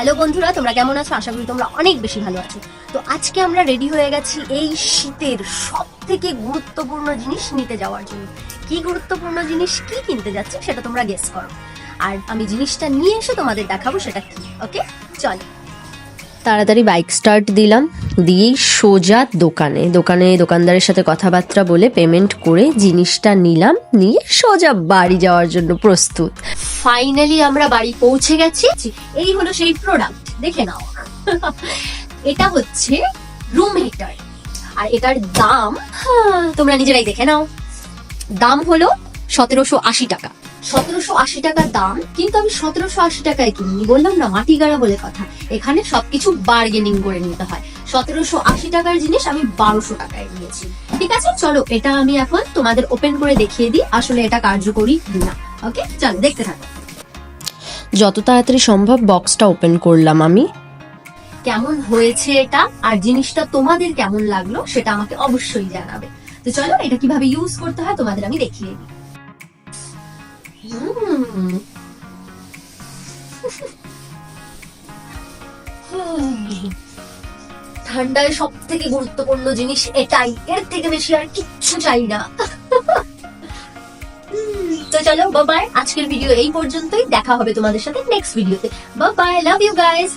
Hello বন্ধুরা, তোমরা কেমন আছো? আশা করি তোমরা অনেক বেশি ভালো আছো। তো আজকে আমরা রেডি হয়ে গেছি এই শীতের সব থেকে গুরুত্বপূর্ণ জিনিস নিতে যাওয়ার জন্য। কি গুরুত্বপূর্ণ জিনিস, কি কিনতে যাচ্ছি সেটা তোমরা গেস করো, আর আমি জিনিসটা নিয়ে এসে তোমাদের দেখাবো সেটা কি। ওকে, চলো। তাড়াতাড়ি বাইক স্টার্ট দিলাম, দিয়েই সোজা দোকানদারের সাথে কথাবার্তা বলে পেমেন্ট করে জিনিসটা নিলাম, নিয়ে সোজা বাড়ি যাওয়ার জন্য প্রস্তুত। ফাইনালি আমরা বাড়ি পৌঁছে গেছি। এই হলো সেই প্রোডাক্ট, দেখে নাও। এটা হচ্ছে রুম হিটার, আর এটার দাম তোমরা নিজেরাই দেখে নাও। দাম হলো 1780 টাকা। 1780 টাকা দাম, কিন্তু আমি 1780 টাকায় কিনি, বললাম না মাটি গাড়া বলে কথা। এখানে সবকিছু বার্গেনিং করে নিতে হয়। 1780 টাকার জিনিস আমি 1200 টাকায় নিয়েছি। ঠিক আছে, চলো এটা আমি এখন তোমাদের ওপেন করে দেখিয়ে দিই আসলে এটা কার্যকরী কিনা। ওকে, চলো দেখতে থাকো। যত তাড়াতাড়ি সম্ভব বক্সটা ওপেন করলাম আমি। কেমন হয়েছে এটা, আর জিনিসটা তোমাদের কেমন লাগলো সেটা আমাকে অবশ্যই জানাবে। তো চলো এটা কিভাবে ইউজ করতে হয় তোমাদের আমি দেখিয়ে দিই। ঠান্ডায় সব থেকে গুরুত্বপূর্ণ জিনিস এটাই, এর থেকে বেশি আর কিচ্ছু চাই না। তো চলো, বাই বাই। আজকের ভিডিও এই পর্যন্তই, দেখা হবে তোমাদের সাথে নেক্সট ভিডিওতে। Bye bye, love you guys.